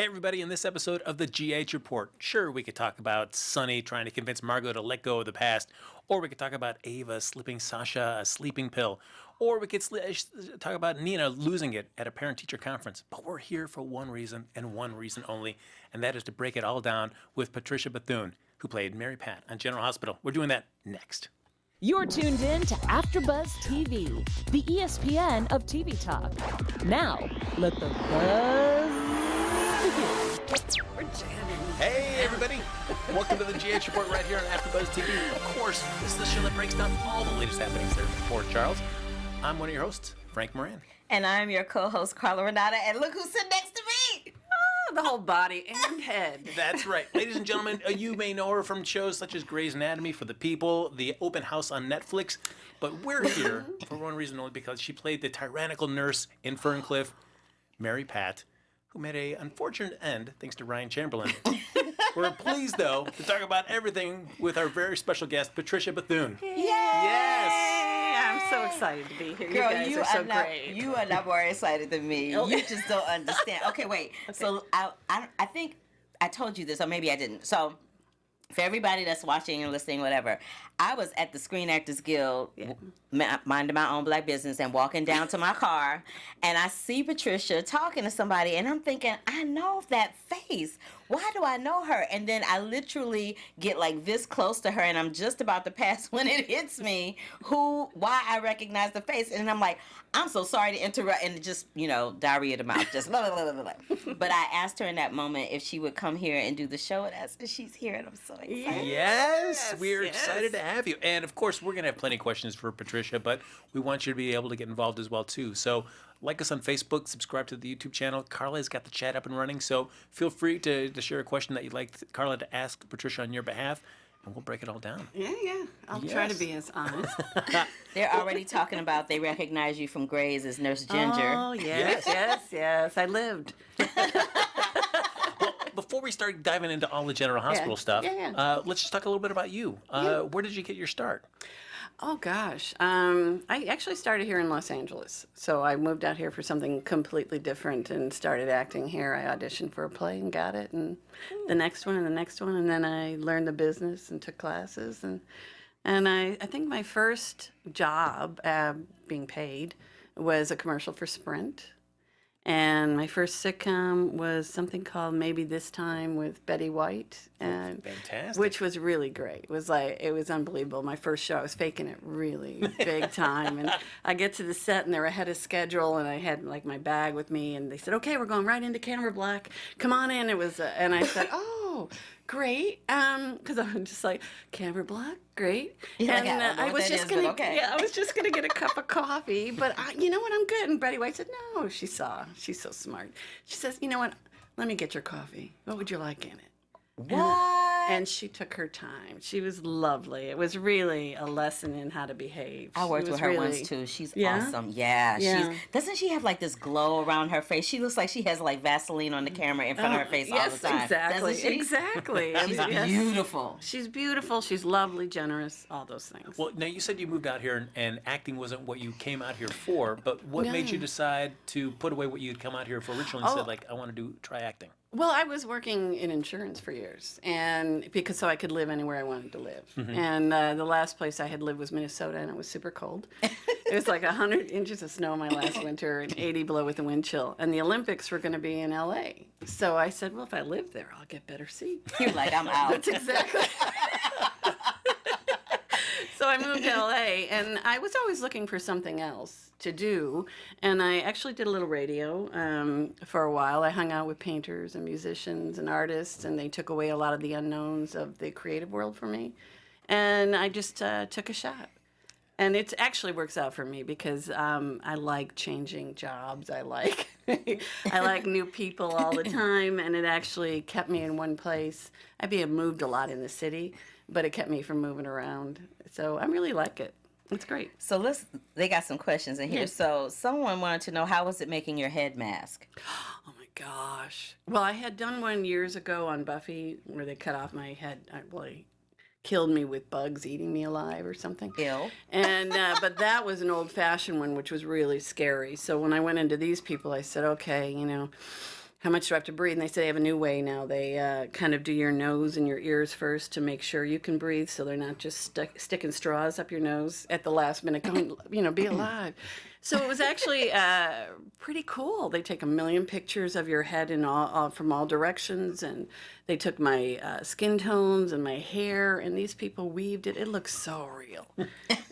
Hey everybody, in this episode of the GH Report, sure, we could talk about Sonny trying to convince Margot to let go of the past, or we could talk about Ava slipping Sasha a sleeping pill, or we could talk about Nina losing it at a parent-teacher conference. But we're here for one reason and one reason only, and that is to break it all down with Patricia Bethune, who played Mary Pat on General Hospital. We're doing that next. You're tuned in to AfterBuzz TV, the ESPN of TV talk. Now, let the buzz begin. We're jamming. Hey everybody, welcome to the GH Report right here on AfterBuzz TV. Of course, this is the show that breaks down all the latest happenings there in Port Charles. I'm one of your hosts, Frank Moran. And I'm your co-host, Carla and look who's sitting next to me. The whole body and head. That's right. Ladies and gentlemen, you may know her from shows such as Grey's Anatomy for the People, The Open House on Netflix, but we're here for one reason only, because she played the tyrannical nurse in Ferncliff, Mary Pat, who made an unfortunate end thanks to Ryan Chamberlain. We're pleased, though, to talk about everything with our very special guest, Patricia Bethune. Yay! Yes! I'm so excited to be here. Girl, you guys are so great. You are not more excited than me. You just don't understand. Okay, wait. Okay. So I think I told you this, or maybe I didn't. So for everybody that's watching and listening, whatever, I was at the Screen Actors Guild, minding my own black business, and walking down to my car, and I see Patricia talking to somebody, and I'm thinking, I know that face. Why do I know her? And then I literally get like this close to her, and I'm just about to pass when it hits me why I recognize the face. And I'm like, I'm so sorry to interrupt, and just, diarrhea to mouth, just blah, blah, blah, blah, blah. But I asked her in that moment if she would come here and do the show with us, and she's here, and I'm so excited. Yes, we're excited to have you. And of course, we're going to have plenty of questions for Patricia, but we want you to be able to get involved as well, too. So like us on Facebook, subscribe to the YouTube channel. Carla's got the chat up and running, so feel free to share a question that you'd like Carla to ask Patricia on your behalf, and we'll break it all down. Yeah. I'll try to be as honest. They're already talking about they recognize you from Grey's as Nurse Ginger. Oh, yes. I lived. Well, before we start diving into all the General Hospital stuff, let's just talk a little bit about you. Where did you get your start? Oh, gosh. I actually started here in Los Angeles. So I moved out here for something completely different and started acting here. I auditioned for a play and got it, and the next one and the next one. And then I learned the business and took classes. And I think my first job being paid was a commercial for Sprint. And my first sitcom was something called Maybe This Time with Betty White, and fantastic, which was really great. It was unbelievable. My first show, I was faking it really big time, and I get to the set and they're ahead of schedule, and I had like my bag with me, and they said, "Okay, we're going right into camera black. Come on in." It was, and I said, "Oh, great," because I'm just like, camera black, great. And I was just gonna get a cup of coffee, but you know what, I'm good. And Betty White said, "No," she saw. She's so smart. She says, "You know what? Let me get your coffee. What would you like in it?" What? And she took her time. She was lovely. It was really a lesson in how to behave. I worked with her once too. She's awesome. Yeah. Doesn't she have like this glow around her face? She looks like she has like Vaseline on the camera in front of her face all the time. Exactly. Doesn't she? Exactly. She's beautiful. She's beautiful. She's lovely, generous, all those things. Well, now you said you moved out here and acting wasn't what you came out here for, but what made you decide to put away what you'd come out here for originally and said, like, I want to try acting? Well, I was working in insurance for years, and so I could live anywhere I wanted to live. Mm-hmm. And the last place I had lived was Minnesota, and it was super cold. It was like 100 inches of snow my last winter and 80 below with a wind chill. And the Olympics were going to be in L.A. So I said, well, if I live there, I'll get better seats. You're like, I'm out. That's exactly. So I moved to L.A., and I was always looking for something else to do, and I actually did a little radio for a while. I hung out with painters and musicians and artists, and they took away a lot of the unknowns of the creative world for me, and I just took a shot. And it actually works out for me because I like changing jobs. I like new people all the time, and it actually kept me in one place. I've moved a lot in the city, but it kept me from moving around. So I really like it. It's great. So they got some questions in here. Yeah. So someone wanted to know, how was it making your head mask? Oh my gosh. Well, I had done one years ago on Buffy where they cut off my head. Killed me with bugs eating me alive or something. Ew. And but that was an old-fashioned one, which was really scary. So when I went into these people, I said, okay, how much do I have to breathe? And they say they have a new way now. They kind of do your nose and your ears first to make sure you can breathe, so they're not just sticking straws up your nose at the last minute going, be alive. So it was actually pretty cool. They take 1 million pictures of your head in all from all directions, and they took my skin tones and my hair, and these people weaved it. It looks so real.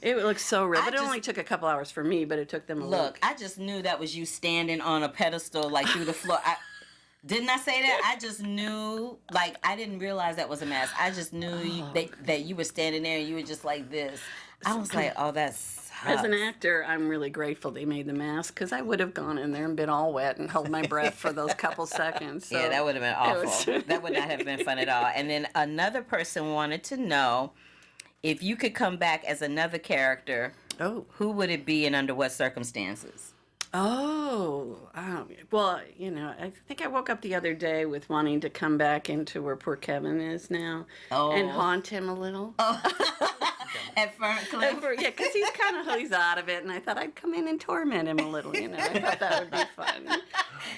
It looks so real. But it only took a couple hours for me, but it took them a week. I just knew that was you standing on a pedestal, like through the floor. Didn't I say that? I just knew, like, I didn't realize that was a mask. I just knew that you were standing there and you were just like this. I was like, oh, that's... As an actor, I'm really grateful they made the mask, because I would have gone in there and been all wet and held my breath for those couple seconds. So yeah, that would have been awful. That would not have been fun at all. And then another person wanted to know, if you could come back as another character, who would it be and under what circumstances? Well, I think I woke up the other day with wanting to come back into where poor Kevin is now and haunt him a little. At Ferncliff? Yeah, because he's out of it, and I thought I'd come in and torment him a little, I thought that would be fun.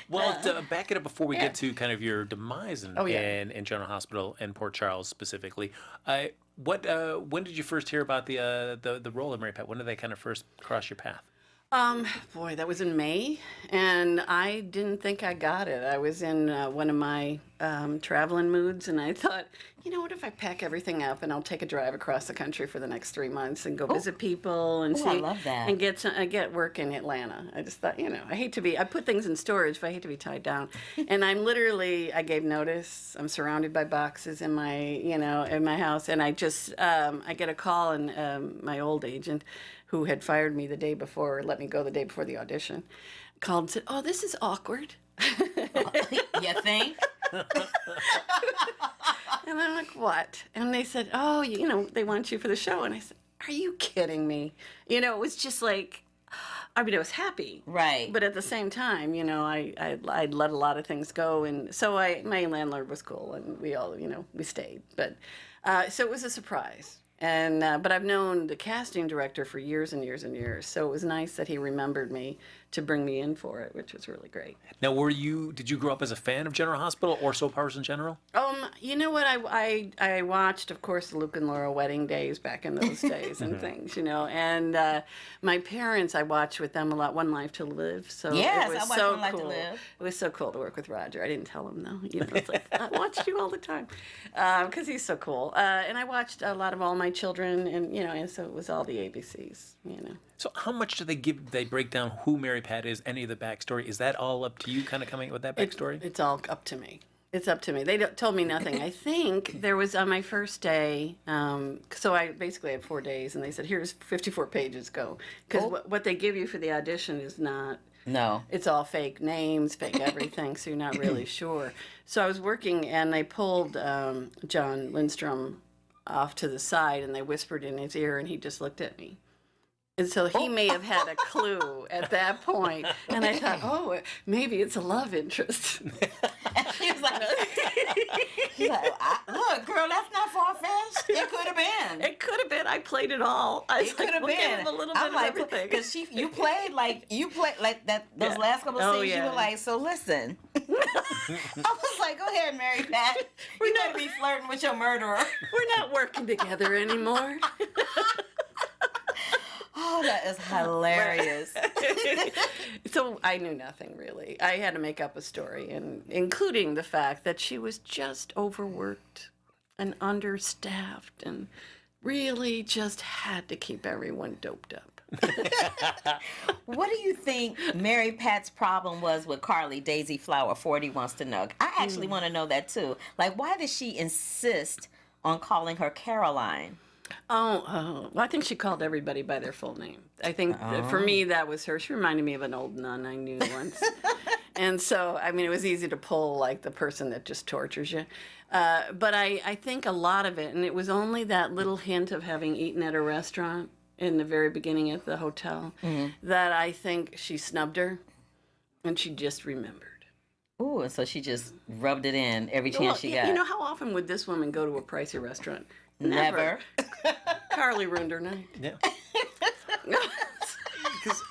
Well, to back it up before we get to kind of your demise in General Hospital and Port Charles specifically, when did you first hear about the role of Mary Pat? When did they kind of first cross your path? That was in May, and I didn't think I got it. I was in one of my traveling moods, and I thought, what if I pack everything up and I'll take a drive across the country for the next 3 months and go visit people and see, I love that. and get work in Atlanta. I just thought, I put things in storage, but I hate to be tied down. And I gave notice. I'm surrounded by boxes in my, in my house, and I just, I get a call, and my old agent, who had fired me the day before, or let me go the day before the audition, called and said, "Oh, this is awkward." You think? And I'm like, "What?" And they said, "Oh, they want you for the show." And I said, "Are you kidding me?" It was just like, I was happy. Right. But at the same time, I'd let a lot of things go. And so my landlord was cool, and we all, we stayed. But, so it was a surprise. And but I've known the casting director for years and years and years, so it was nice that he remembered me to bring me in for it, which was really great. Now, did you grow up as a fan of General Hospital or soap operas in general? You know what? I watched, of course, the Luke and Laura wedding days back in those days and things, and my parents, I watched with them a lot. One Life to Live, so yes, it was I watched so One Life cool. to Live. It was so cool to work with Roger. I didn't tell him though. It's like I watched you all the time because he's so cool. And I watched a lot of All My Children, and so it was all the ABCs, So how much do they break down who Mary Pat is, any of the backstory? Is that all up to you kind of coming up with that backstory? It's all up to me. It's up to me. They told me nothing. I think there was on my first day, so I basically had 4 days, and they said, here's 54 pages, go. Because what they give you for the audition is not... No. It's all fake names, fake everything, so you're not really sure. So I was working, and they pulled John Lindstrom off to the side, and they whispered in his ear, and he just looked at me. And so he may have had a clue at that point. And I thought, maybe it's a love interest. He was like, look, girl, that's not far-fetched. It could have been. It could have been. I played it all. It could have been. A little bit of everything. Because you played like that. Those last couple of scenes, you were like, so listen. I was like, go ahead, Mary Pat. You better be flirting with your murderer. We're not working together anymore. Oh, that is hilarious. So I knew nothing, really. I had to make up a story, and including the fact that she was just overworked and understaffed and really just had to keep everyone doped up. What do you think Mary Pat's problem was with Carly, Daisy Flower? 40 wants to know. I actually want to know that, too. Like, why did she insist on calling her Caroline? Well, I think she called everybody by their full name. I think for me, that was her. She reminded me of an old nun I knew once. And so, it was easy to pull, like, the person that just tortures you. But I think a lot of it, and it was only that little hint of having eaten at a restaurant in the very beginning at the hotel, that I think she snubbed her, and she just remembered. Ooh, and so she just rubbed it in every chance she got. How often would this woman go to a pricey restaurant? Never. Carly ruined her night. Yeah. Because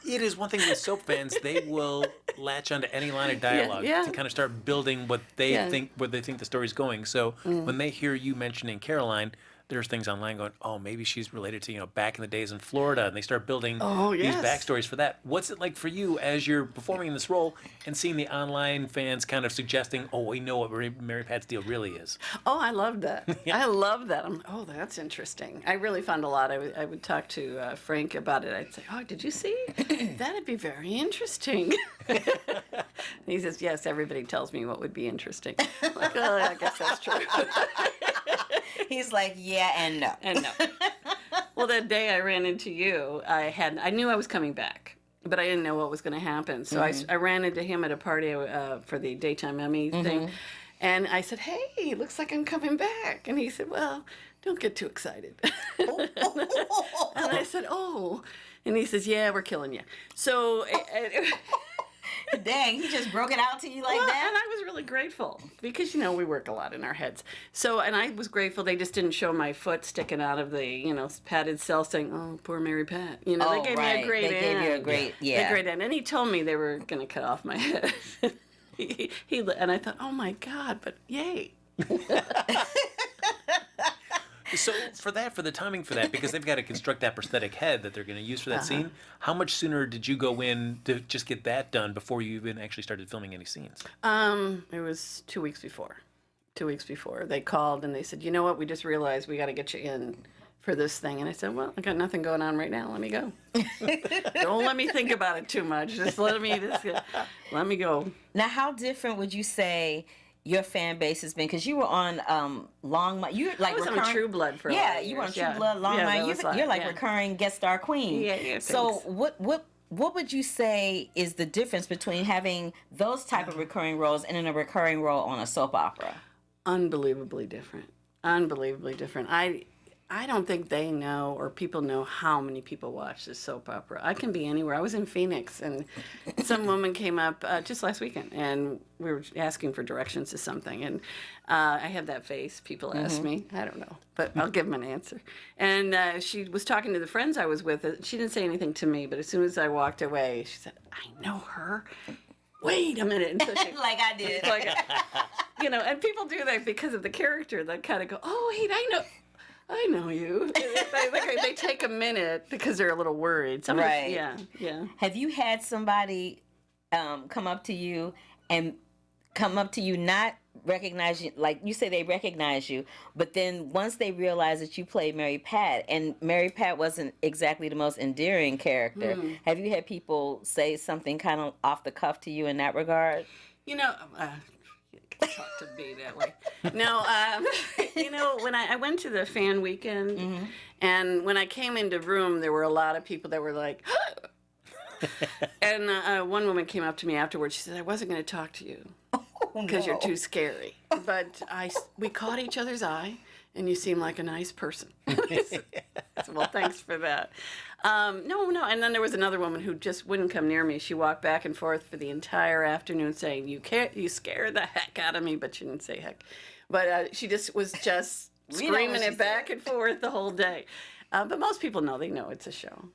it is one thing with soap fans, they will latch onto any line of dialogue yeah. to kind of start building what they think the story's going. So when they hear you mentioning Caroline, there's things online going, oh, maybe she's related to, back in the days in Florida, and they start building these backstories for that. What's it like for you as you're performing in this role and seeing the online fans kind of suggesting, oh, we know what Mary Pat's deal really is? Oh, I love that. I love that. That's interesting. I really found a lot. I would talk to Frank about it. I'd say, oh, did you see? That'd be very interesting. He says, yes, everybody tells me what would be interesting. I'm like, oh, I guess that's true. He's like, yeah and no. And no. Well, that day I ran into you, I knew I was coming back, but I didn't know what was going to happen. So I ran into him at a party for the Daytime Emmy thing. And I said, hey, looks like I'm coming back. And he said, well, don't get too excited. And I said, oh. And he says, yeah, we're killing you. So... Dang, he just broke it out to you like that? And I was really grateful because, we work a lot in our heads. So, and I was grateful they just didn't show my foot sticking out of the, padded cell saying, oh, poor Mary Pat. They gave me a great end. They gave you a great, A great end. And he told me they were going to cut off my head. And I thought, oh my God, but yay. So for the timing for that, because they've got to construct that prosthetic head that they're going to use for that scene, how much sooner did you go in to just get that done before you even actually started filming any scenes? It was 2 weeks before. 2 weeks before. They called and they said, you know what, we just realized we got to get you in for this thing. And I said, well, I got nothing going on right now. Let me go. Don't let me think about it too much. Just let me go. Now, how different would you say your fan base has been? Because you were on Longmont. You like I was on True Blood for a lot of you were on years. True Blood, Longmont. You're like yeah. recurring guest star queen. Yeah. So what would you say is the difference between having those type of recurring roles and in a recurring role on a soap opera? Unbelievably different. Unbelievably different. I don't think they know or people know how many people watch this soap opera. I can be anywhere. I was in Phoenix and some woman came up just last weekend and we were asking for directions to something. And I have that face. People ask me. I don't know, but I'll give them an answer. And she was talking to the friends I was with. She didn't say anything to me, but as soon as I walked away, she said, I know her. Wait a minute. And so she, like I did. And people do that because of the character. They kind of go, oh, wait, I know you. They take a minute because they're a little worried. Right. Yeah. Have you had somebody come up to you not recognize you, like you say they recognize you, but then once they realize that you played Mary Pat, and Mary Pat wasn't exactly the most endearing character, have you had people say something kind of off the cuff to you in that regard? Talk to me that way. No, when I went to the fan weekend, and when I came into room, there were a lot of people that were like, and one woman came up to me afterwards. She said, I wasn't going to talk to you because you're too scary. But we caught each other's eye, and you seem like a nice person. I said, well, thanks for that. No. And then there was another woman who just wouldn't come near me. She walked back and forth for the entire afternoon saying, you scared the heck out of me, but she didn't say heck. But she was just screaming it back and forth the whole day. But most people know, they know it's a show.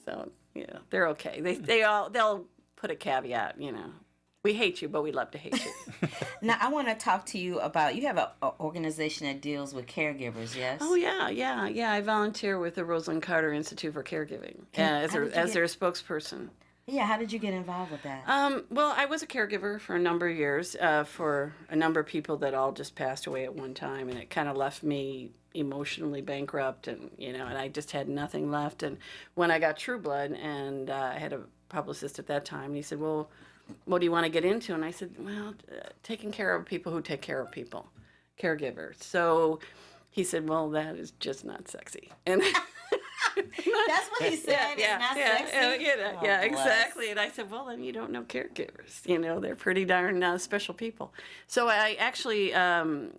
So, they're okay. They'll put a caveat, We hate you, but we love to hate you. Now, I want to talk to you about, you have an organization that deals with caregivers, yes? Oh, yeah. I volunteer with the Rosalind Carter Institute for Caregiving as their spokesperson. Yeah, how did you get involved with that? Well, I was a caregiver for a number of years for a number of people that all just passed away at one time, and it kind of left me emotionally bankrupt, and and I just had nothing left. And when I got True Blood, and I had a publicist at that time, and he said, well, what do you want to get into? And I said, well, taking care of people who take care of people, caregivers. So he said, well, that is just not sexy. And that's what he said. It's not sexy. Yeah, exactly. And I said, well, then you don't know caregivers. They're pretty darn special people. So I actually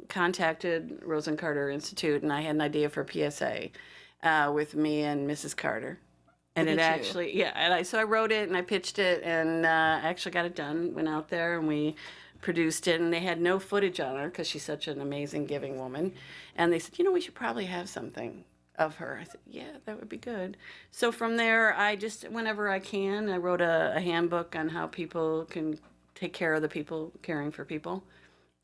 contacted Rosalind Carter Institute, and I had an idea for a PSA with me and Mrs. Carter. And it actually, so I wrote it and I pitched it, and I actually got it done. Went out there and we produced it, and they had no footage on her because she's such an amazing giving woman. And they said, we should probably have something of her. I said, yeah, that would be good. So from there, I just, whenever I can, I wrote a handbook on how people can take care of the people caring for people.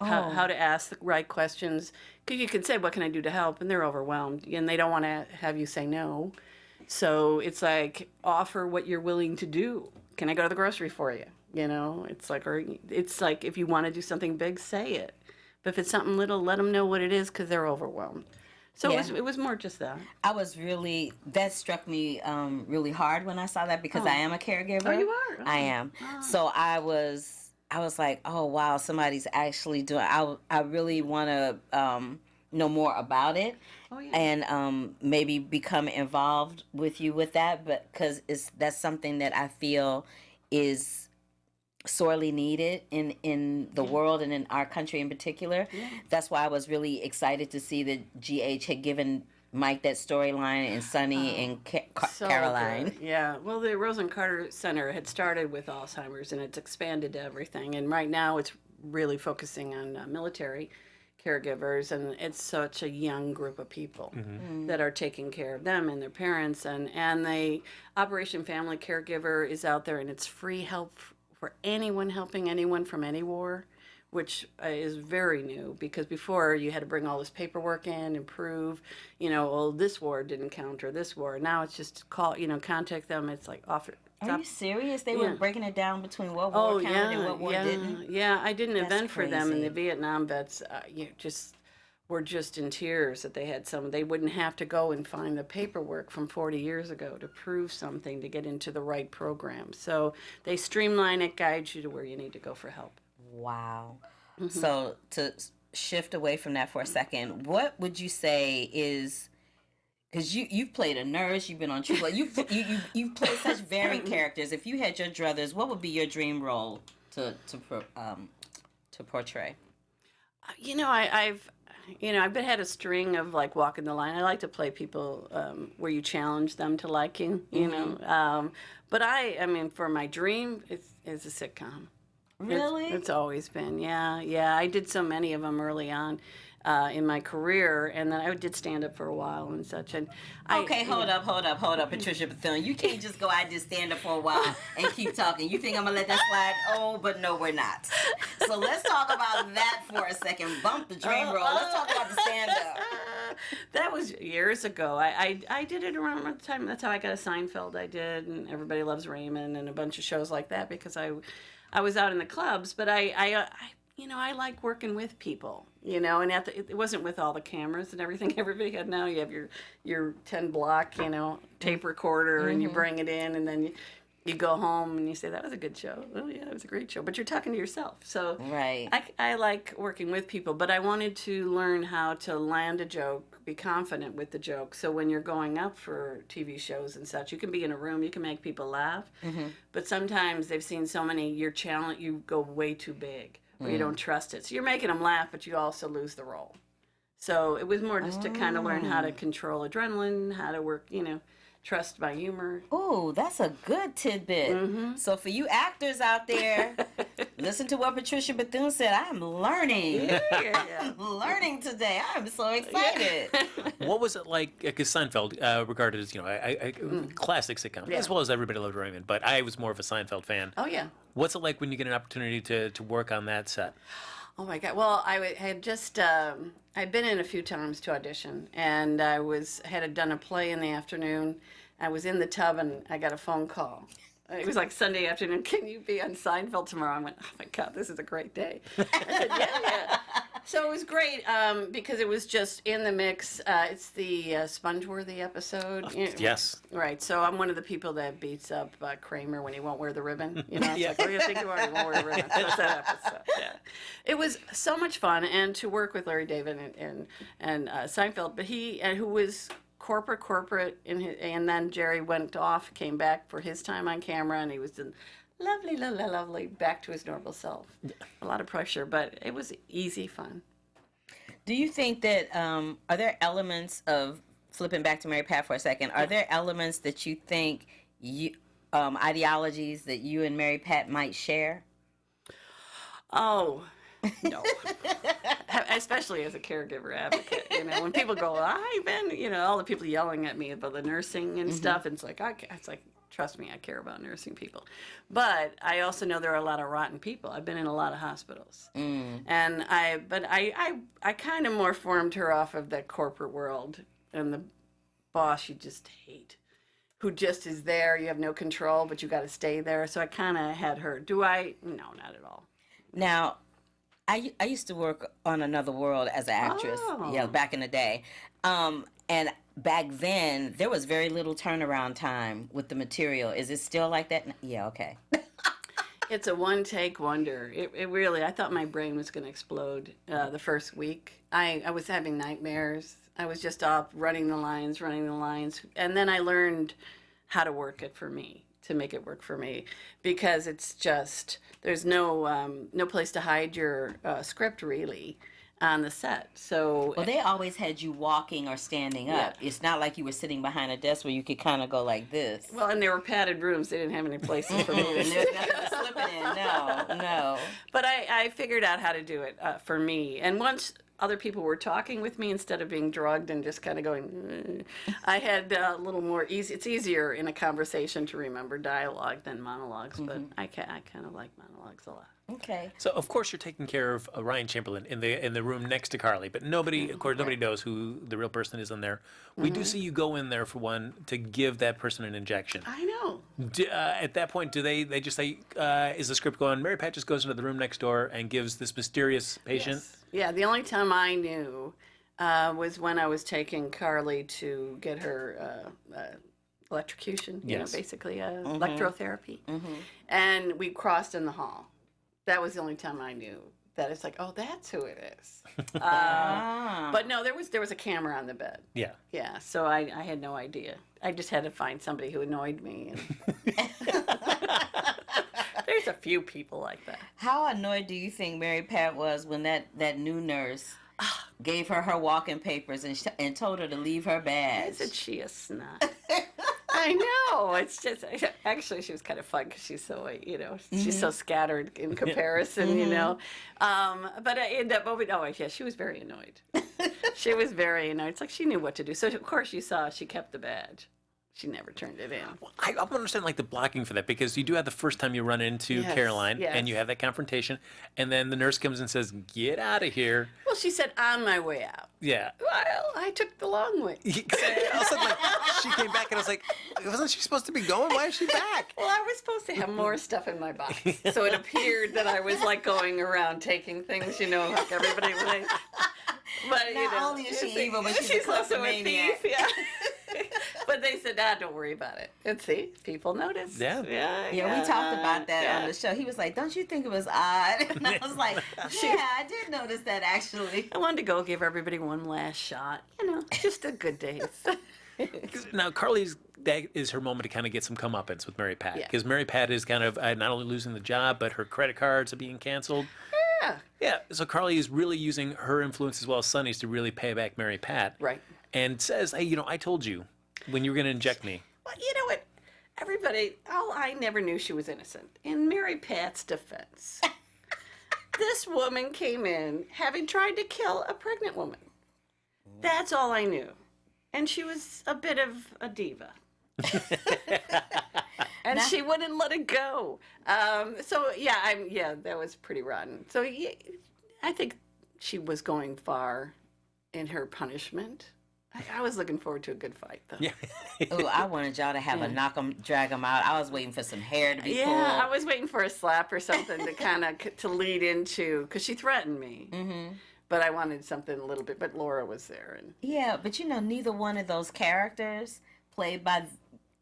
How to ask the right questions. Because you can say, what can I do to help? And they're overwhelmed. And they don't want to have you say no. So it's like, offer what you're willing to do. Can I go to the grocery for you? You know, it's like, or it's like, if you want to do something big, say it. But if it's something little, let them know what it is, because they're overwhelmed. So it was more just that. That struck me really hard when I saw that, because I am a caregiver. Oh, you are? I am. So I was like, oh, wow, somebody's actually doing, I really want to know more about it. Oh, yeah. And maybe become involved with you with that, but because that's something that I feel is sorely needed in the world and in our country in particular. Yeah. That's why I was really excited to see that GH had given Mike that storyline, and Sonny and Caroline. Good. Yeah, well, the Rose and Carter Center had started with Alzheimer's, and it's expanded to everything. And right now it's really focusing on military caregivers, and it's such a young group of people that are taking care of them and their parents. And the Operation Family Caregiver is out there, and it's free help for anyone helping anyone from any war, which is very new, because before you had to bring all this paperwork in and prove, this war didn't count, or this war. Now it's just contact them. It's like offer. Are you serious? They were breaking it down between what war counted and what war didn't? Yeah, I did an event for them, and the Vietnam vets were just in tears that they had they wouldn't have to go and find the paperwork from 40 years ago to prove something to get into the right program. So they streamline it, guide you to where you need to go for help. Wow. So to shift away from that for a second, what would you say is, because you've played a nurse, you've been on True Blood, you've played such varied characters. If you had your druthers, what would be your dream role to portray? I've had a string of like walking the line. I like to play people where you challenge them to liking, but for my dream, it's a sitcom. Really? It's always been, yeah. I did so many of them early on in my career, and then I did stand up for a while and such. And hold up, Patricia Bethune. You can't just go, I did stand up for a while and keep talking. You think I'm gonna let that slide? Oh, but no, we're not. So let's talk about that for a second. Bump the dream roll. Let's talk about the stand up. That was years ago. I did it around the time. That's how I got a Seinfeld. I did, and Everybody Loves Raymond, and a bunch of shows like that, because I was out in the clubs, but I like working with people, and it wasn't with all the cameras and everything everybody had now. You have your 10 block, tape recorder, and you bring it in, and then you go home and you say, that was a good show. Oh yeah, that was a great show. But you're talking to yourself. So right. I like working with people, but I wanted to learn how to land a joke, be confident with the joke. So when you're going up for TV shows and such, you can be in a room, you can make people laugh. But sometimes they've seen so many, you go way too big, or you don't trust it. So you're making them laugh, but you also lose the role. So it was more just to kind of learn how to control adrenaline, how to work, trust my humor. Oh, that's a good tidbit. So for you actors out there, listen to what Patricia Bethune said. I'm learning. I'm learning today. I'm so excited. What was it like? Because Seinfeld, regarded as a classic sitcom, as well as Everybody Loved Raymond, but I was more of a Seinfeld fan. Oh yeah. What's it like when you get an opportunity to work on that set? Oh my God! Well, I had just I'd been in a few times to audition, and I had done a play in the afternoon. I was in the tub, and I got a phone call. It was like Sunday afternoon. Can you be on Seinfeld tomorrow? I went, oh my God, this is a great day. I said, yeah. So it was great because it was just in the mix. It's the Spongeworthy episode. Yes. Right. So I'm one of the people that beats up Kramer when he won't wear the ribbon. It's like, what do you think you are? He won't wear the ribbon. So it's that episode. Yeah. It was so much fun, and to work with Larry David and Seinfeld, but who was corporate, and then Jerry went off, came back for his time on camera, and he was lovely, back to his normal self. A lot of pressure, but it was easy fun. Do you think that, are there elements of, flipping back to Mary Pat for a second, are there elements that you think, ideologies that you and Mary Pat might share? Oh, no. especially as a caregiver advocate. When people go, I've been, all the people yelling at me about the nursing and stuff, and it's like, trust me, I care about nursing people. But I also know there are a lot of rotten people. I've been in a lot of hospitals. And I kind of more formed her off of the corporate world and the boss you just hate, who just is there. You have no control, but you got to stay there. So I kind of had her. Do I? No, not at all. Now, I used to work on Another World as an actress, back in the day. And back then, there was very little turnaround time with the material. Is it still like that? Yeah, okay. It's a one-take wonder. It really, I thought my brain was going to explode the first week. I was having nightmares. I was just up running the lines. And then I learned how to work it for me, to make it work for me. Because it's just, there's no place to hide your script, really, on the set. So Well, they always had you walking or standing up. Yeah. It's not like you were sitting behind a desk where you could kind of go like this. Well, and there were padded rooms. They didn't have any places for me to There's sit. nothing to slip it in. No. But I figured out how to do it for me. And once other people were talking with me instead of being drugged and just kind of going, I had a little more easy. It's easier in a conversation to remember dialogue than monologues, but I kind of like monologues a lot. Okay. So of course you're taking care of Ryan Chamberlain in the room next to Carly, but nobody knows who the real person is in there. We do see you go in there for one to give that person an injection. I know. At that point, do they just say, is the script going? Mary Pat just goes into the room next door and gives this mysterious patient. Yes. Yeah, the only time I knew was when I was taking Carly to get her electrocution, Yes. basically electrotherapy, and we crossed in the hall. That was the only time I knew that it's like, oh, that's who it is. But no, there was a camera on the bed. Yeah. Yeah, so I had no idea. I just had to find somebody who annoyed me. And there's a few people like that. How annoyed do you think Mary Pat was when that new nurse gave her walking papers and told her to leave her badge? Isn't she a snot? I know. It's just, actually, she was kind of fun because she's so, she's so scattered in comparison, But in that moment, she was very annoyed. She was very annoyed. It's like she knew what to do. So, of course, you saw she kept the badge. She never turned it in. Well, I don't understand the blocking for that, because you do have the first time you run into Caroline and you have that confrontation, and then the nurse comes and says, "Get out of here." Well, she said, "On my way out." Yeah. Well, I took the long way. All of a sudden, she came back and I was like, wasn't she supposed to be going? Why is she back? Well, I was supposed to have more stuff in my box, so it appeared that I was going around taking things, like everybody would. But Not only is she evil, but she's a also a kleptomaniac. thief. Yeah. But they said, don't worry about it. And see, people noticed. Yeah. Yeah, we talked about that on the show. He was like, "Don't you think it was odd?" And I was like, "Yeah, I did notice that actually." I wanted to go give everybody one last shot. Just a good days. Now, that is her moment to kind of get some comeuppance with Mary Pat, because Mary Pat is kind of not only losing the job, but her credit cards are being canceled. Yeah. Yeah, so Carly is really using her influence as well as Sonny's to really pay back Mary Pat. Right. And says, "Hey, I told you when you were going to inject me." Well, you know what? Everybody, I never knew she was innocent. In Mary Pat's defense, this woman came in having tried to kill a pregnant woman. That's all I knew. And she was a bit of a diva. And she wouldn't let it go. That was pretty rotten. So I think she was going far in her punishment. I was looking forward to a good fight, though. Yeah. Oh, I wanted y'all to have a drag them out. I was waiting for some hair to be pulled. Yeah, I was waiting for a slap or something to kind of to lead into, because she threatened me. Mm-hmm. But I wanted something a little bit. But Laura was there, and yeah, but neither one of those characters played by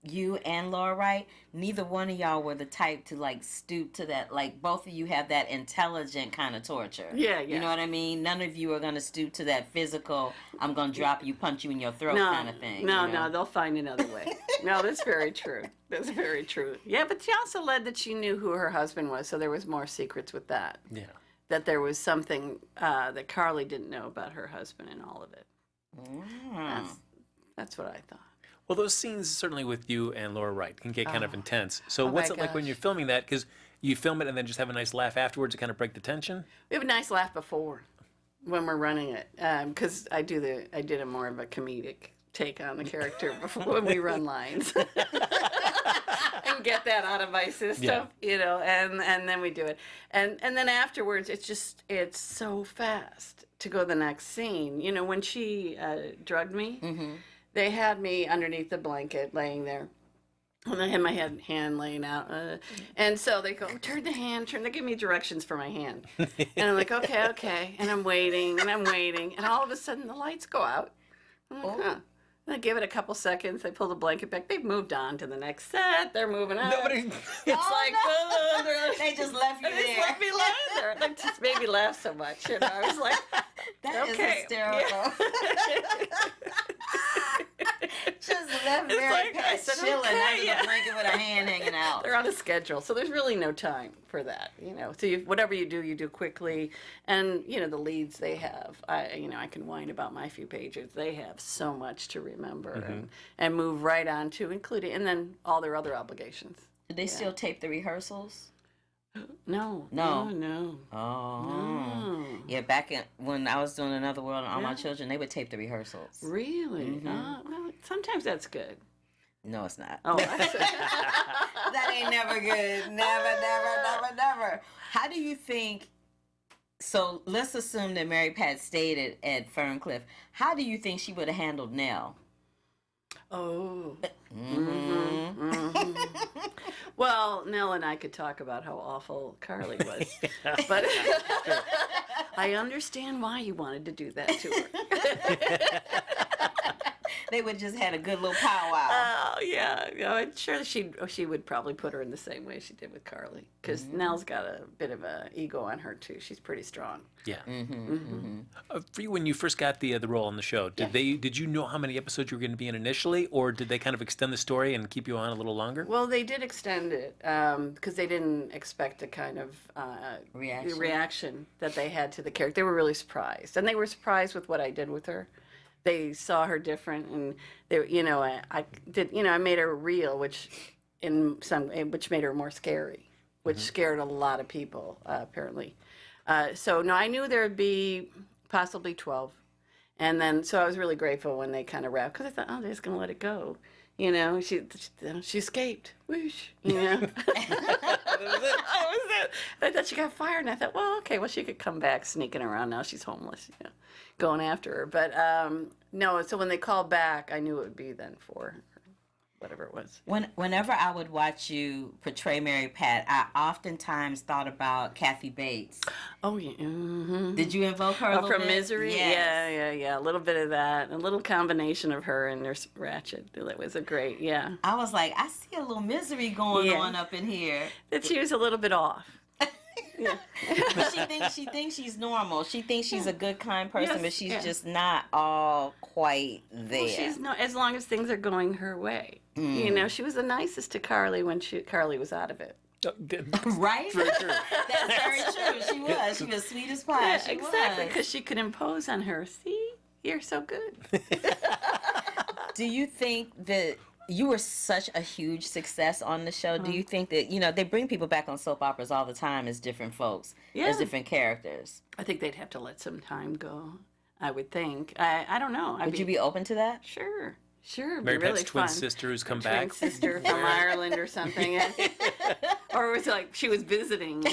you and Laura Wright, neither one of y'all were the type to stoop to that. Both of you have that intelligent kind of torture. Yeah. You know what I mean? None of you are going to stoop to that physical, I'm going to drop you, punch you in your throat kind of thing. No, they'll find another way. No, that's very true. That's very true. Yeah, but she also led that she knew who her husband was, so there was more secrets with that. Yeah. That there was something that Carly didn't know about her husband in all of it. That's what I thought. Well, those scenes, certainly with you and Laura Wright, can get kind of intense. So what's my it like when gosh. you're filming that? Because you film it and then just have a nice laugh afterwards to kind of break the tension? We have a nice laugh before. when we're running it, because I did a more of a comedic take on the character before when we run lines. And get that out of my system, and then we do it. And then afterwards, it's so fast to go to the next scene. When she drugged me, they had me underneath the blanket laying there. And I had my hand laying out. And so they go, turn the hand, they give me directions for my hand. And I'm like, okay. And I'm waiting. And all of a sudden the lights go out. I'm like, huh. And I give it a couple seconds. They pull the blanket back. They've moved on to the next set. They're moving on. Nobody. They just left you there. They just left me lying there. That just made me laugh so much. I was like, that is okay. hysterical. Just left It's Mary like, Pat I said, chilling okay, under the blanket with her hand hanging out. They're on a schedule, so there's really no time for that. So whatever you do quickly. And the leads they have, I can whine about my few pages. They have so much to remember and move right on to, including, and then all their other obligations. Did they still tape the rehearsals? No. Oh. Yeah, back when I was doing Another World and All My Children, they would tape the rehearsals. Really? Well, sometimes that's good. No, it's not. Oh, that ain't never good. Never. How do you think? So let's assume that Mary Pat stayed at Ferncliff. How do you think she would have handled Nell? Oh. Well, Nell and I could talk about how awful Carly was, but I understand why you wanted to do that to her. They would just had a good little powwow. Oh yeah, I'm sure she would probably put her in the same way she did with Carly, because Nell's got a bit of an ego on her too. She's pretty strong. Yeah. For you, when you first got the role on the show, did you know how many episodes you were going to be in initially, or did they kind of extend the story and keep you on a little longer? Well, they did extend it because they didn't expect the kind of reaction that they had to the character. They were really surprised, and they were surprised with what I did with her. They saw her different, and they, I made her real, which made her more scary, which scared a lot of people apparently. So no, I knew there would be possibly 12, and then so I was really grateful when they kind of wrapped, because I thought, oh, they're just gonna let it go. She escaped. Whoosh. That was it. I thought she got fired, and I thought, well, okay, she could come back sneaking around now. She's homeless, going after her. But no, so when they called back, I knew it would be then for whatever it was. Whenever I would watch you portray Mary Pat, I oftentimes thought about Kathy Bates. Oh, yeah. Mm-hmm. Did you invoke her a little from bit? Misery? Yes. Yeah. A little bit of that. A little combination of her and Nurse Ratched. That was a great, I was like, I see a little misery going on up in here. That she was a little bit off. Yeah. But she thinks she's normal. She thinks she's a good, kind person, but she's just not all quite there. Well, she's not, as long as things are going her way. She was the nicest to Carly when Carly was out of it. Right? Very true. That's very true. She was sweet as pie. Yeah, she exactly, was. because she could impose on her. See, you're so good. Do you think that you were such a huge success on the show? Do you think that, they bring people back on soap operas all the time as different folks, as different characters? I think they'd have to let some time go, I would think. I don't know. Would you be open to that? Sure. Sure, Mary really Pat's twin fun. sister who's come Twin back. sister from Ireland or something. Or it was like she was visiting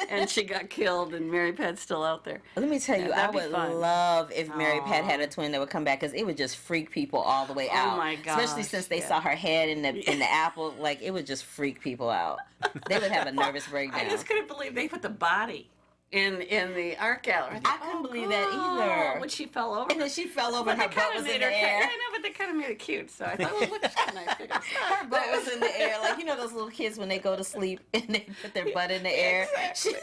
and she got killed and Mary Pat's still out there. Let me tell you, I that'd be would fun. love if Mary Pat had a twin that would come back, because it would just freak people all the way out. Oh my gosh. Especially since they saw her head in the apple, like it would just freak people out. They would have a nervous breakdown. I just couldn't believe they put the body in the art gallery. I couldn't believe that either. When she fell over. And then she fell over and But her they butt kinda was in made the her air. I know, but they kind of made it cute. So I thought, well, look, she's nice. Her butt was in the air. Like, those little kids when they go to sleep and they put their butt in the air?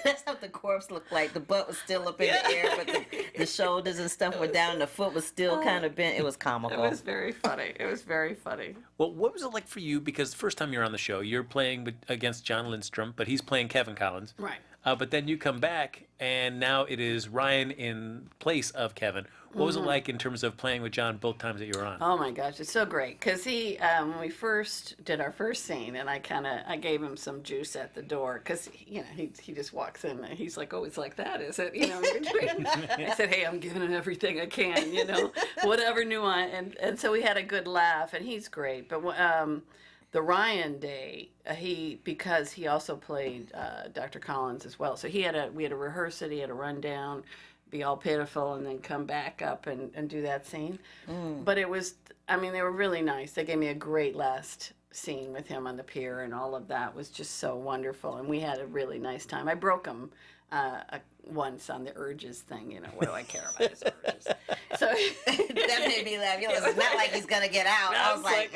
That's what the corpse looked like. The butt was still up in the air, but the shoulders and stuff were down and the foot was still kind of bent. It was comical. It was very funny. Well, what was it like for you? Because the first time you're on the show, you're playing against John Lindstrom, but he's playing Kevin Collins. Right. But then you come back, and now it is Ryan in place of Kevin. What was it like in terms of playing with John both times that you were on? Oh my gosh, it's so great because he when we first did our first scene, and I gave him some juice at the door because he just walks in and he's like, oh, it's like that, is it? I said, hey, I'm giving it everything I can, whatever nuance, and so we had a good laugh, and he's great. But the Ryan day, because he also played Dr. Collins as well, so we had to rehearse it, he had to run down, be all pitiful, and then come back up and do that scene. But it was, they were really nice. They gave me a great last scene with him on the pier, and all of that was just so wonderful, and we had a really nice time. I broke him once on the urges thing, what do I care about his urges? So that made me laugh. It's not like he's gonna get out. I was like,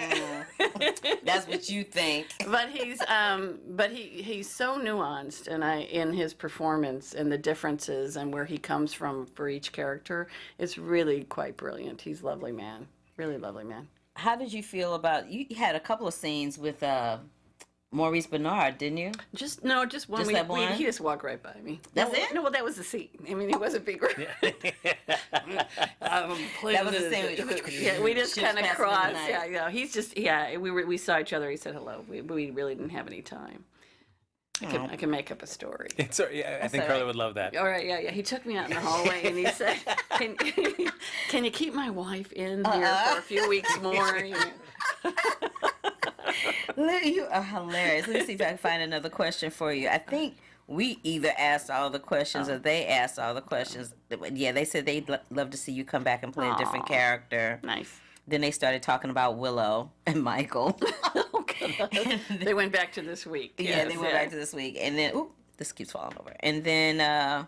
that's what you think. But he's so nuanced, and in his performance and the differences and where he comes from for each character, it's really quite brilliant. He's a lovely man, really lovely man. How did you feel about, you had a couple of scenes with Maurice Bernard, didn't you? Just one. Just that one? He just walked right by me. That's it? No, well, that was the scene. He wasn't big. That was the scene. Yeah, we just kind of crossed. Yeah. Yeah. He's just we saw each other. He said hello. We really didn't have any time. I can make up a story. Sorry, I think Carla would love that. All right, yeah. He took me out in the hallway and he said, "Can you keep my wife in here for a few weeks more?" You are hilarious. Let me see if I can find another question for you. I think we either asked all the questions or they asked all the questions. Yeah, they said they'd love to see you come back and play a different character. Nice. Then they started talking about Willow and Michael. They went back to this week. Yeah, they went back to this week. And then, this keeps falling over. And then,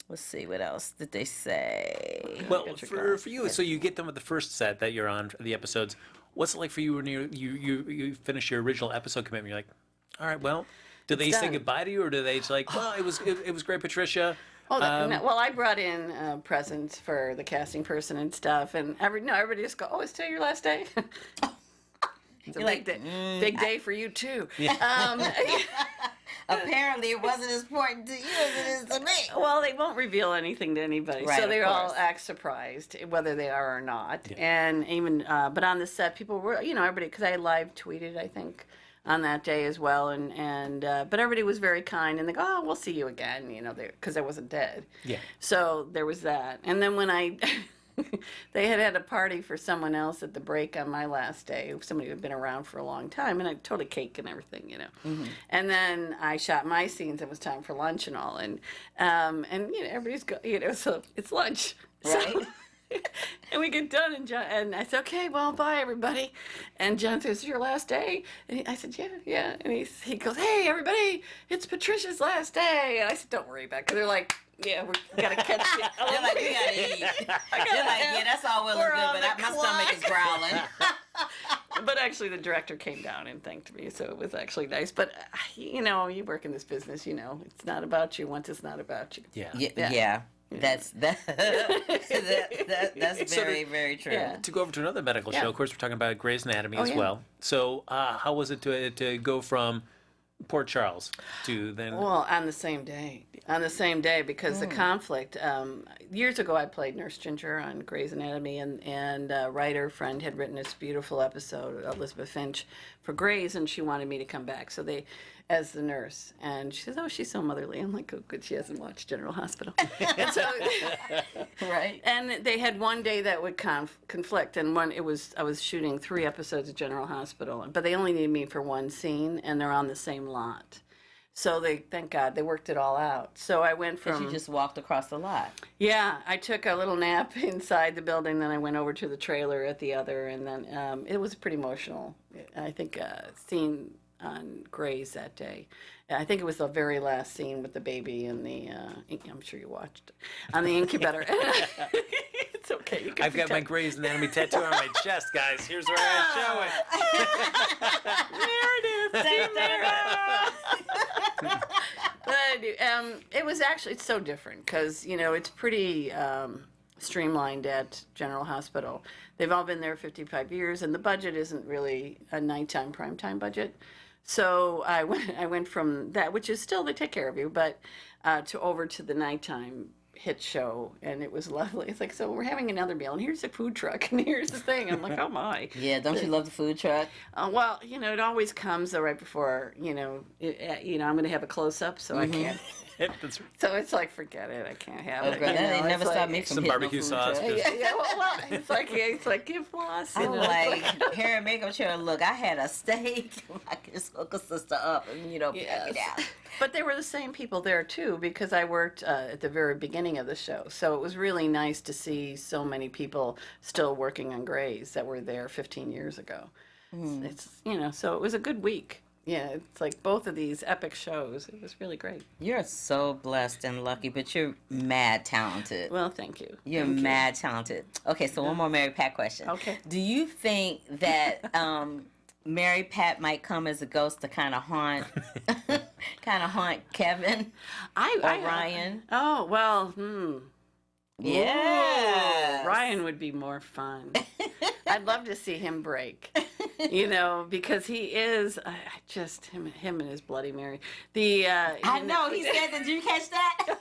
let's see, what else did they say? Well, for you, so you get them with the first set that you're on, the episodes. What's it like for you when you finish your original episode commitment? You're like, all right, well, do they say goodbye to you, or do they just like, well, it was great, Patricia? Oh, well, I brought in presents for the casting person and stuff, and everybody just go, oh, it's still your last day. It's a big day for you too. Yeah. Apparently, it wasn't as important to you as it is to me. Well, they won't reveal anything to anybody, right, so they all act surprised whether they are or not. Yeah. And even, but on the set, people were, everybody, because I live tweeted, I think, on that day as well, and but everybody was very kind, and they go, oh, we'll see you again, because I wasn't dead. Yeah. So there was that, and then when I. They had a party for someone else at the break on my last day, somebody who had been around for a long time, and I totally cake and everything, Mm-hmm. And then I shot my scenes. It was time for lunch and all, and everybody's so it's lunch, right? So, and we get done, and John and I said, okay, well, bye everybody. And John says, it's your last day, and I said, yeah, and he goes, hey everybody, it's Patricia's last day, and I said, don't worry about it, because they're like. Yeah, we gotta catch it. They're like, we gotta eat. They're like, yeah, that's all well and good, but my stomach is growling. But actually, the director came down and thanked me, so it was actually nice. But you work in this business, it's not about you once it's not about you. Yeah. That's very, very true. Yeah. To go over to another medical show, of course, we're talking about Grey's Anatomy as well. So, how was it to go from Port Charles to then? Well, on the same day, because the conflict. Years ago, I played Nurse Ginger on Grey's Anatomy, and a writer friend had written this beautiful episode, Elizabeth Finch, for Grey's, and she wanted me to come back. So as the nurse, and she says, "Oh, she's so motherly." I'm like, "Oh, good, she hasn't watched General Hospital." And so, right. And they had one day that would conflict, and I was shooting 3 episodes of General Hospital, but they only needed me for one scene, and they're on the same lot. So thank God, they worked it all out. So I went from. You just walked across the lot. Yeah, I took a little nap inside the building, then I went over to the trailer at the other, and then it was pretty emotional. I think scene on Grey's that day. I think it was the very last scene with the baby and the. I'm sure you watched on the incubator. It's okay. I've got my Grey's Anatomy tattoo on my chest, guys. Here's where I show it. But it was actually, it's so different because, it's pretty streamlined at General Hospital. They've all been there 55 years, and the budget isn't really a nighttime, primetime budget. So I went from that, which is still, they take care of you, but to over to the nighttime hit show, and it was lovely. It's like, so we're having another meal, and here's a food truck, and here's the thing. I'm like, oh my. Yeah, don't you love the food truck? Well, it always comes though right before, I'm going to have a close up, so I can't. That's right. So it's like, forget it, I can't have it. Girl, that ain't never It's stopped like, me from Some hitting barbecue no food sauce. truck. Yeah, well, it's like give loss. I'm like, hair and makeup chair. Look, I had a steak. I can just hook a sister up and pack it out. But they were the same people there too, because I worked at the very beginning of the show. So it was really nice to see so many people still working on Grays that were there 15 years ago. It's so it was a good week. Yeah, it's like both of these epic shows. It was really great. You're so blessed and lucky, but you're mad talented. Well, thank you. You're Thank you. mad talented. Okay, so one more Mary Pat question. Okay. Do you think that Mary Pat might come as a ghost to kind of haunt Kevin or Ryan? Oh, well, Yeah. Ooh, Ryan would be more fun. I'd love to see him break, because he is just him and his Bloody Mary. I know. He said, did you catch that?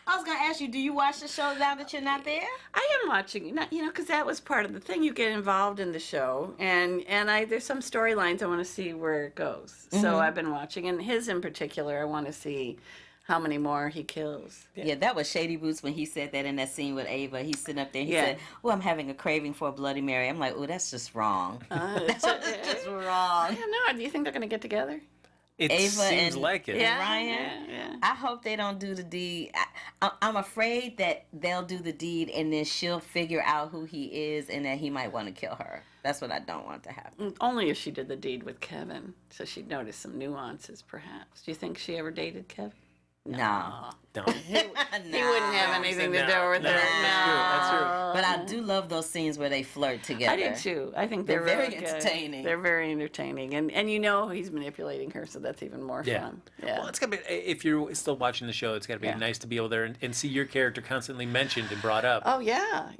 I was going to ask you, do you watch the show now that you're not there? I am watching, because that was part of the thing. You get involved in the show, and there's some storylines I want to see where it goes. So I've been watching, and his in particular, I want to see how many more he kills. Yeah, that was Shady Boots when he said that in that scene with Ava. He's sitting up there. He said, "Well, I'm having a craving for a Bloody Mary." I'm like, "Oh, that's just wrong. That's just wrong." I don't know. Do you think they're going to get together? It Ava seems and- like it. Yeah. Ryan, Yeah. I hope they don't do the deed. I'm afraid that they'll do the deed and then she'll figure out who he is and that he might want to kill her. That's what I don't want to happen. Only if she did the deed with Kevin, so she'd notice some nuances, perhaps. Do you think she ever dated Kevin? No. Don't. He wouldn't have anything to do with her. That's true. But I do love those scenes where they flirt together. I do too. I think they're very really good. entertaining. They're very entertaining, and he's manipulating her, so that's even more Yeah. fun. Yeah. Well, it's gotta be, if you're still watching the show, it's gotta be nice to be able there and see your character constantly mentioned and brought up. Oh yeah.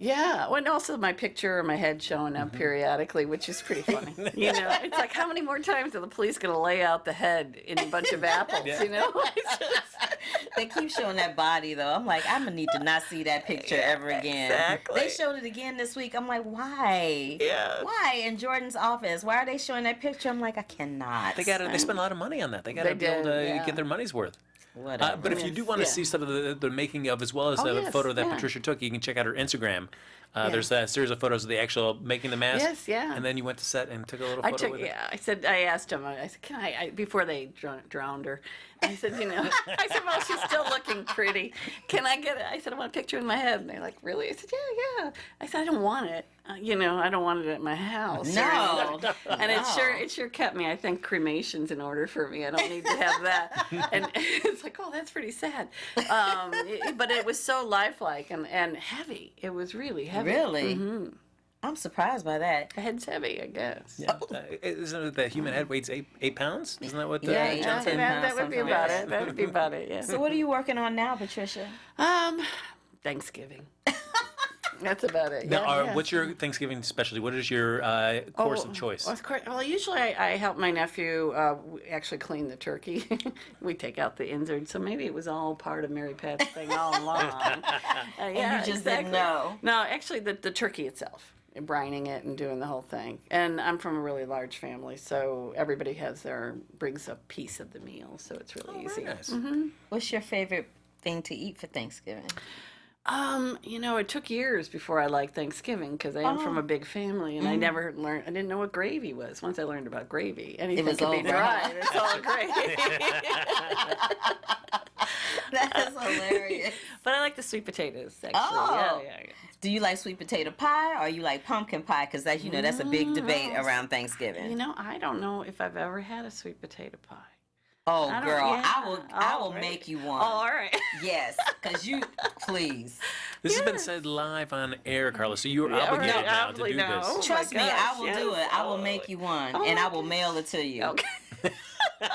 Well, and also my picture or my head showing up periodically, which is pretty funny. It's like, how many more times are the police gonna lay out the head in a bunch of apples? Yeah. It's just, They keep showing that body though. I'm like, I'm gonna need to not see that picture ever again. Exactly. They showed it again this week. I'm like, why? Yeah. Why in Jordan's office? Why are they showing that picture? I'm like, I cannot. They spend a lot of money on that. They gotta They be able did, to yeah. get their money's worth. Whatever. But if you do want to see some of the making of, as well as Oh, the yes, photo that yeah. Patricia took, you can check out her Instagram. There's a series of photos of the actual making the mask. Yes, yeah. And then you went to set and took a little photo with it. I asked him, I said, can I before they drowned her, I said, I said, well, she's still looking pretty. Can I get it? I said, I want a picture in my head. And they're like, really? I said, yeah. I said, I don't want it. I don't want it at my house. No. And it sure kept me. I think cremation's in order for me. I don't need to have that. And it's like, oh, that's pretty sad. But it was so lifelike and heavy. It was really heavy. Really? Mm-hmm. I'm surprised by that. The head's heavy, I guess. Yeah. Isn't it the human head weighs 8 pounds? Isn't that what Yeah, John yeah. said? That would be something about like it. That would be about it, yeah. So what are you working on now, Patricia? Thanksgiving. That's about it. Now, Yeah. what's your Thanksgiving specialty? What is your course of choice? Well, usually I help my nephew actually clean the turkey. We take out the innards, so maybe it was all part of Mary Pat's thing all along. And you just didn't know. No, actually, the turkey itself, brining it and doing the whole thing. And I'm from a really large family, so everybody brings a piece of the meal, so it's really easy. Very nice. What's your favorite thing to eat for Thanksgiving? It took years before I liked Thanksgiving because I am from a big family and I never learned. I didn't know what gravy was. Once I learned about gravy, anything was could be over. dry. It's all gravy. That's hilarious. But I like the sweet potatoes. Actually, Oh. yeah. Do you like sweet potato pie or you like pumpkin pie? Because that's that's a big debate around Thanksgiving. I don't know if I've ever had a sweet potato pie. Oh, I don't- girl, yeah. I will right. make you one. Oh, all right. Yes, because please. This has been said live on air, Carla, so you are Yeah, obligated right, now to obviously do now. this. Oh, Trust my me, I gosh, will yes. do it. I will make you one, Oh, and I my will mail it to you. Okay.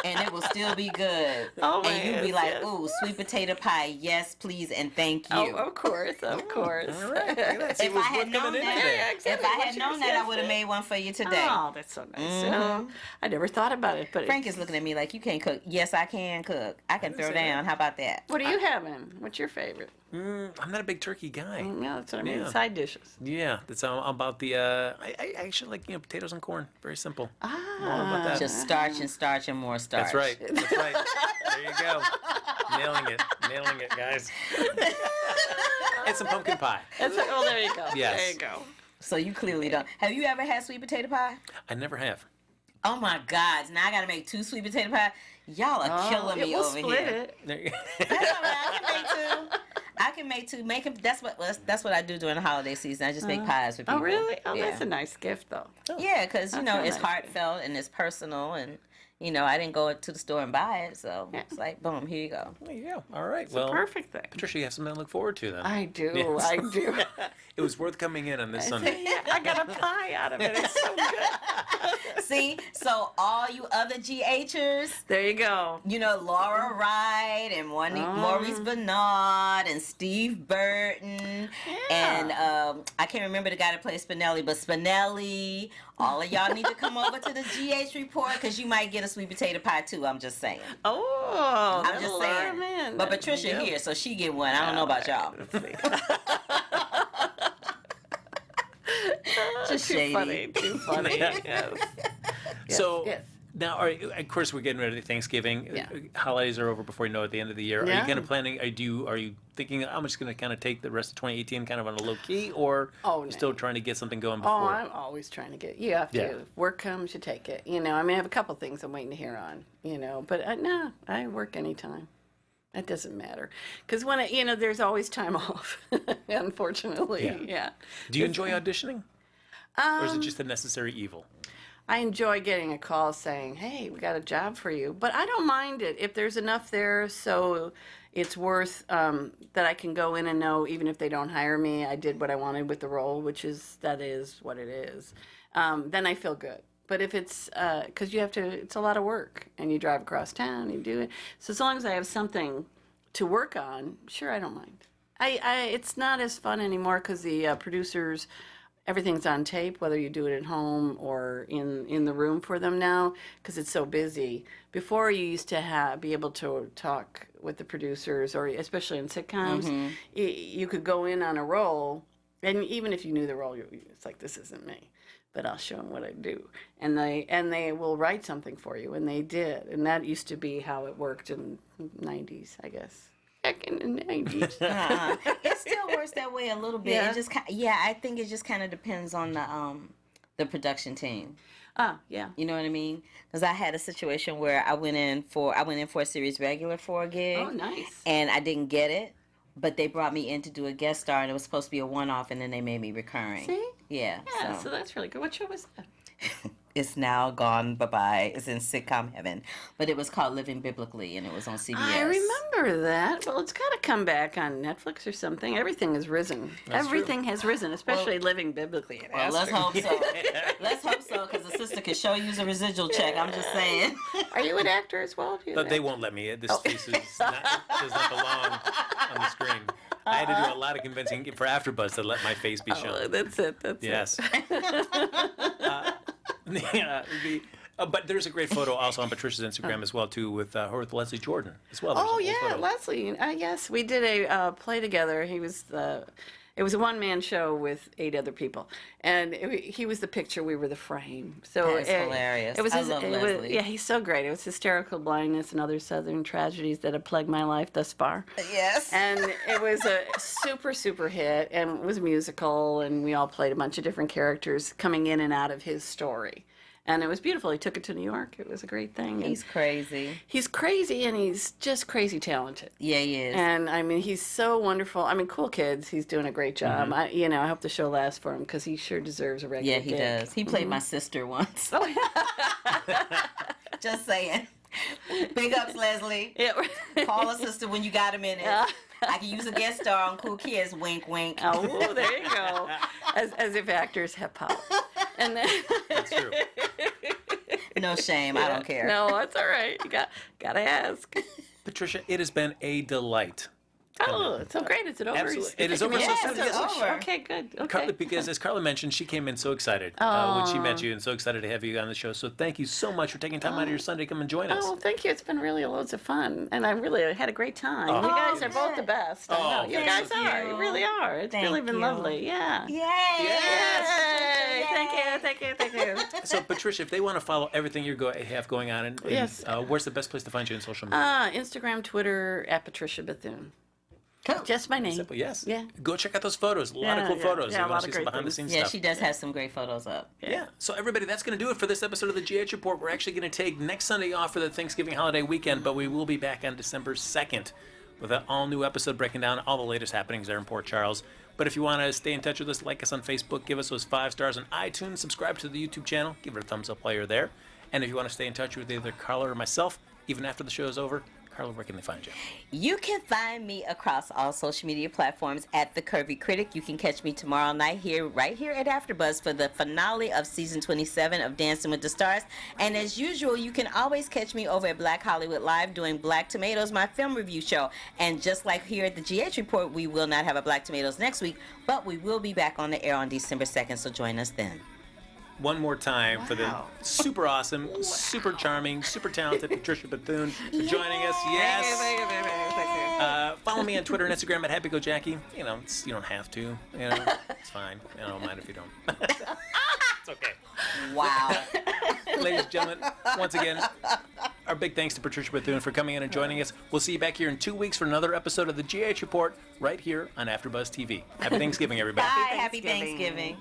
and it will still be good. Oh, and you'll be yes, like, yes. ooh, sweet potato pie, yes, please, and thank you. Oh, of course, of course. All right. Look at that. See, If it was I had worth known coming in that, today. exactly. if I What's had known yours? that, I Yes, would have yes. made one for you today. Oh, that's so nice. I never thought about it, but Frank is looking at me like, you can't cook. Yes, I can cook. I can throw say down. How about that? What are you having? What's your favorite? I'm not a big turkey guy. Yeah, that's what I mean. Yeah. Side dishes. Yeah, that's all about the. I actually like potatoes and corn. Very simple. All about that. Just starch and starch and more starch. That's right. That's right. There you go. Nailing it, guys. And some pumpkin pie. Oh, there you go. Yes. There you go. So you clearly don't. Have you ever had sweet potato pie? I never have. Oh my God! Now I gotta make 2 sweet potato pie. Y'all are killing me we'll over split here. it. There you go. That's all right. I can make 2. I can make 2. Make them. That's what I do during the holiday season. I just make pies for people. Oh, really? Oh, yeah. that's a nice gift, though. Yeah, because That's real it's nice. heartfelt and it's personal, and I didn't go to the store and buy it, so it's like, boom, here you go. There you go. All right. It's Well, a perfect thing. Patricia, you have something to look forward to then. I do. Yes. I do. It was worth coming in on this Sunday. Yeah, I got a pie out of it. It's so good. See, so all you other GHers, There you go. Laura Wright and Maurice Bernard and Steve Burton and I can't remember the guy that plays Spinelli, but Spinelli. All of y'all need to come over to the GH report because you might get a sweet potato pie too. I'm just saying. Oh, I'm just saying. Man. But Patricia here, so she get one. I don't know about y'all. Just too shady. funny. Too funny. Yes. So yes. now, of course, we're getting ready to Thanksgiving. Yeah. Holidays are over before you know it, at the end of the year. Are Yeah. you kind of planning? Are you thinking I'm just going to kind of take the rest of 2018 kind of on a low key, or Oh, you're still no. trying to get something going Oh, before? I'm always trying to get. You have to. Yeah. If work comes, you take it. I mean, I have a couple things I'm waiting to hear on. But no, I work anytime. That doesn't matter, because when there's always time off. Unfortunately, yeah. Do you enjoy auditioning, or is it just a necessary evil? I enjoy getting a call saying, "Hey, we got a job for you," but I don't mind it if there's enough there, so it's worth that I can go in and know, even if they don't hire me, I did what I wanted with the role, that is what it is. Then I feel good. But if it's because it's a lot of work, and you drive across town, you do it. So as long as I have something to work on, sure, I don't mind. It's not as fun anymore because the producers. Everything's on tape, whether you do it at home or in the room for them now, because it's so busy. Before, you used to be able to talk with the producers, or especially in sitcoms, you could go in on a role, and even if you knew the role, it's like, this isn't me, but I'll show them what I do, and they will write something for you, and they did, and that used to be how it worked in the 90s, I guess. Back in the 90s. It still works that way a little bit. Yeah. It just, I think it just kind of depends on the production team. Yeah. You know what I mean? Because I had a situation where I went in for a series regular for a gig. Oh, nice. And I didn't get it, but they brought me in to do a guest star, and it was supposed to be a one-off, and then they made me recurring. See? Yeah. Yeah, so that's really good. What show was that? It's now gone. Bye-bye. It's in sitcom heaven. But it was called Living Biblically, and it was on CBS. I remember that. Well, it's got to come back on Netflix or something. Everything has risen. Everything has risen, especially Living Biblically. It Well, has let's to. hope so. Let's hope so, because the sister could sure use a residual check. I'm just saying. Are you an actor as well? Do you But they act? won't let me. This face does not belong on the screen. I had to do a lot of convincing for AfterBuzz to let my face be shown. Oh, that's it. That's Yes. it. But there's a great photo also on Patricia's Instagram as well too with her with Leslie Jordan as well. There's Oh a whole yeah, photo. Leslie. Yes, we did a play together. It was a one-man show with 8 other people, and he was the picture, we were the frame. So That's hilarious. It was I love Leslie. yeah, he's so great. It was hysterical blindness and other Southern tragedies that have plagued my life thus far. Yes. And it was a super, super hit, and it was a musical, and we all played a bunch of different characters coming in and out of his story. And it was beautiful. He took it to New York. It was a great thing. And He's crazy. he's crazy, and he's just crazy talented. Yeah, he is. And I mean, he's so wonderful. I mean, cool kids. He's doing a great job. I hope the show lasts for him because he sure deserves a regular. Yeah, he gig. does. He played my sister once. Oh, yeah. Just saying. Big ups, Leslie. Yeah. Call a sister when you got a minute. I can use a guest star on Cool Kids. Wink, wink. Oh, there you go. As if actors have power. And then That's true. No shame. I don't care. No, that's all right. You gotta ask. Patricia, it has been a delight. Oh, it's so great. Is it over? Absolutely. It is over so Yes, soon. it's Yes. over. Okay, good. Okay. Carla, because as Carla mentioned, she came in so excited when she met you and so excited to have you on the show. So thank you so much for taking time out of your Sunday to come and join us. Oh, thank you. It's been really loads of fun, and I really had a great time. You guys are both the best. I know. You guys are. You really are. It's really been lovely. Yeah. Yay! Yay! Thank you. So, Patricia, if they want to follow everything you have going on, Yes. where's the best place to find you on social media? Instagram, Twitter, at Patricia Bethune. Cool. Just my name. Simple, yes. Yeah. Go check out those photos. A lot of cool photos. Yeah, You a want lot to of see some great behind the things. scenes Yeah, stuff. she does have some great photos up. Yeah. So everybody, that's going to do it for this episode of the GH Report. We're actually going to take next Sunday off for the Thanksgiving holiday weekend, but we will be back on December 2nd with an all-new episode breaking down all the latest happenings there in Port Charles. But if you want to stay in touch with us, like us on Facebook, give us those 5 stars on iTunes, subscribe to the YouTube channel, give it a thumbs up while you're there. And if you want to stay in touch with either Carla or myself, even after the show is over, Carla, where can they find you? You can find me across all social media platforms at The Curvy Critic. You can catch me tomorrow night right here at AfterBuzz for the finale of season 27 of Dancing with the Stars. And as usual, you can always catch me over at Black Hollywood Live doing Black Tomatoes, my film review show. And just like here at the GH Report, we will not have a Black Tomatoes next week, but we will be back on the air on December 2nd, so join us then. One more time for the super awesome, super charming, super talented Patricia Bethune for joining us. Yes. Follow me on Twitter and Instagram at HappyGoJackie. You know, you don't have to. You know, it's fine. I don't mind if you don't. It's okay. Wow. Ladies and gentlemen, once again, our big thanks to Patricia Bethune for coming in and joining us. We'll see you back here in 2 weeks for another episode of the GH Report right here on AfterBuzz TV. Happy Thanksgiving, everybody. Bye. Happy Thanksgiving.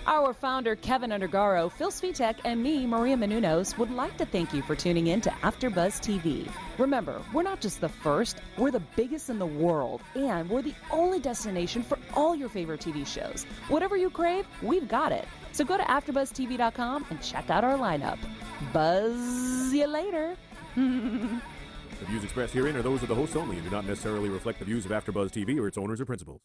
Our founder, Kevin Undergaro, Phil Svitek, and me, Maria Menounos, would like to thank you for tuning in to AfterBuzz TV. Remember, we're not just the first, we're the biggest in the world, and we're the only destination for all your favorite TV shows. Whatever you crave, we've got it. So go to AfterBuzzTV.com and check out our lineup. Buzz you later. The views expressed herein are those of the hosts only and do not necessarily reflect the views of AfterBuzz TV or its owners or principals.